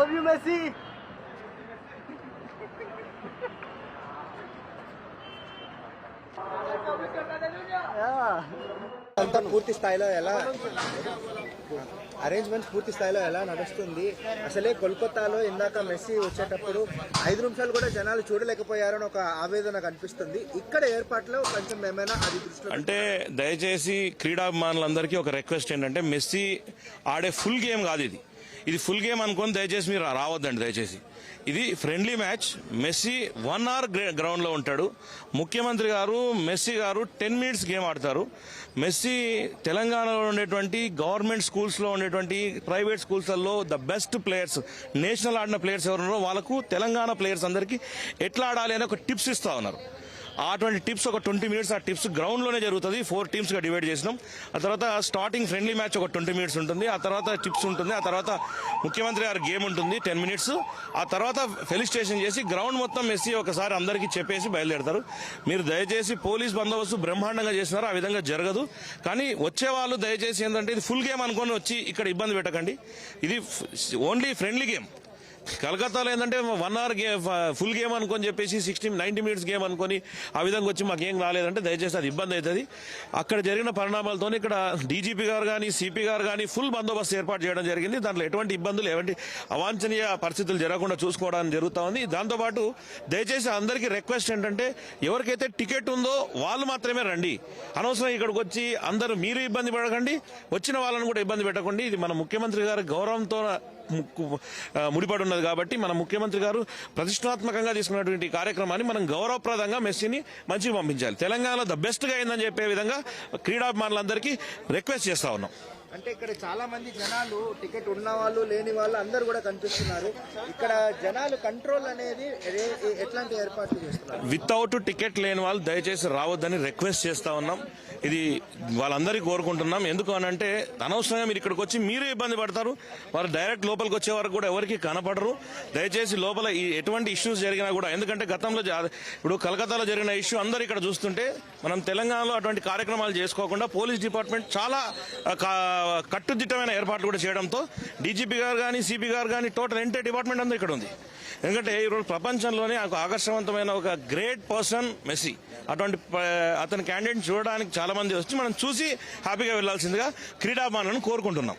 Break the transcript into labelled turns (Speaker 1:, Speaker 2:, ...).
Speaker 1: Love you messy. అంతా పూర్తి స్థాయిలో ఎలా అరేంజ్మెంట్స్ పూర్తి స్థాయిలో ఎలా నడుస్తుంది? అసలే కోల్కతాలో ఇందాక మెస్సీ వచ్చేటప్పుడు 5 నిమిషాలు కూడా జనాలు చూడలేకపోయారని ఒక ఆవేదన కనిపిస్తుంది. ఇక్కడ ఏర్పాట్లో కొంచెం ఏమైనా అది దృష్టిలో
Speaker 2: అంటే దయచేసి క్రీడాభిమానులందరికీ ఒక రిక్వెస్ట్ ఏంటంటే మెస్సీ ఆడే ఫుల్ గేమ్ కాదు ఇది ఫుల్ గేమ్ అనుకొని దయచేసి మీరు రావద్దండి. దయచేసి ఇది friendly match. Messi 1 hour ground లో ఉంటాడు. ముఖ్యమంత్రి గారు మెస్సీ గారు 10 మినిట్స్ గేమ్ ఆడతారు. మెస్సీ తెలంగాణలో ఉండేటువంటి గవర్నమెంట్ స్కూల్స్ లో ఉండేటువంటి ప్రైవేట్ స్కూల్స్లలో ద బెస్ట్ ప్లేయర్స్, నేషనల్ ఆడిన ప్లేయర్స్ ఎవరున్నారో వాళ్ళకు తెలంగాణ ప్లేయర్స్ అందరికీ ఎట్లా ఆడాలి అని ఒక టిప్స్ ఇస్తా ఉన్నారు. అటువంటి టిప్స్ ఒక 20 మినిట్స్ ఆ టిప్స్ గ్రౌండ్ లోనే జరుగుతుంది. 4 టీమ్స్ గా డివైడ్ చేసినాం. ఆ తర్వాత స్టార్టింగ్ ఫ్రెండ్లీ మ్యాచ్ ఒక 20 మినిట్స్ ఉంటుంది. ఆ తర్వాత టిప్స్ ఉంటుంది. ఆ తర్వాత ముఖ్యమంత్రి గారి గేమ్ ఉంటుంది 10 మినిట్స్. ఆ తర్వాత ఫెలిస్టేషన్ చేసి గ్రౌండ్ మొత్తం మెస్సీ ఒకసారి అందరికీ చెప్పేసి బయలుదేరతారు. మీరు దయచేసి పోలీస్ బందోబస్తు బ్రహ్మాండంగా చేసినారు, ఆ విధంగా జరగదు. కానీ వచ్చే వాళ్ళు దయచేసి ఏంటంటే ఇది ఫుల్ గేమ్ అనుకొని వచ్చి ఇక్కడ ఇబ్బంది పెట్టకండి. ఇది ఓన్లీ ఫ్రెండ్లీ గేమ్. కలకత్తాలో ఏంటంటే 1 అవర్ ఫుల్ గేమ్ అనుకొని చెప్పేసి 90 మినిట్స్ గేమ్ అనుకొని ఆ విధంగా వచ్చి మాకేం రాలేదంటే దయచేసి అది ఇబ్బంది అవుతుంది. అక్కడ జరిగిన పరిణామాలతో ఇక్కడ డీజీపీ గారు కానీ సిపి గారు కానీ ఫుల్ బందోబస్తు ఏర్పాటు చేయడం జరిగింది. దాంట్లో ఎటువంటి ఇబ్బందులు ఎటువంటి అవాంఛనీయ పరిస్థితులు జరగకుండా చూసుకోవడానికి జరుగుతూ ఉంది. దాంతోపాటు దయచేసి అందరికీ రిక్వెస్ట్ ఏంటంటే ఎవరికైతే టికెట్ ఉందో వాళ్ళు మాత్రమే రండి. అనవసరం ఇక్కడికి వచ్చి అందరూ మీరు ఇబ్బంది పడకండి, వచ్చిన వాళ్ళని కూడా ఇబ్బంది పెట్టకండి. ఇది మన ముఖ్యమంత్రి గారి గౌరవంతో ముడిపడి ఉన్నది కాబట్టి మన ముఖ్యమంత్రి గారు ప్రతిష్టాత్మకంగా తీసుకున్నటువంటి కార్యక్రమాన్ని మనం గౌరవప్రదంగా మెస్సీని మంచిగా పంపించాలి. తెలంగాణలో ద బెస్ట్ గా అయిందని చెప్పే విధంగా క్రీడాభిమానులందరికీ రిక్వెస్ట్ చేస్తా ఉన్నాం.
Speaker 1: అంటే ఇక్కడ చాలా మంది జనాలు టికెట్ ఉన్న వాళ్ళు లేని వాళ్ళు అందరూ కూడా కనిపిస్తున్నారు. ఇక్కడ జనాలు కంట్రోల్ అనేది ఎట్లాంటి ఏర్పాట్లు చేస్తున్నారు?
Speaker 2: వితౌట్ టికెట్ లేని వాళ్ళు దయచేసి రావద్దని రిక్వెస్ట్ చేస్తా ఉన్నాం. ఇది వాళ్ళందరికీ కోరుకుంటున్నాం. ఎందుకు అనంటే అనవసరంగా మీరు ఇక్కడికి వచ్చి మీరు ఇబ్బంది పడతారు. వారు డైరెక్ట్ లోపలికి వచ్చే వరకు కూడా ఎవరికి కనపడరు. దయచేసి లోపల ఎటువంటి ఇష్యూస్ జరిగినా కూడా, ఎందుకంటే గతంలో ఇప్పుడు కలకత్తాలో జరిగిన ఇష్యూ అందరూ ఇక్కడ చూస్తుంటే మనం తెలంగాణలో అటువంటి కార్యక్రమాలు చేసుకోకుండా పోలీస్ డిపార్ట్మెంట్ చాలా కట్టుదిట్టమైన ఏర్పాట్లు కూడా చేయడంతో డీజీపీ గారు కానీ సిపి గారు కానీ టోటల్ ఎంటైర్ డిపార్ట్మెంట్ అంతా ఇక్కడ ఉంది. ఎందుకంటే ఈరోజు ప్రపంచంలోనే ఆకర్షవంతమైన ఒక గ్రేట్ పర్సన్ మెస్సీ. అటువంటి అతని క్యాండిడేట్ చూడడానికి చాలా మంది వచ్చి మనం చూసి హ్యాపీగా వెళ్లాల్సిందిగా క్రీడాభిమానులను కోరుకుంటున్నాం.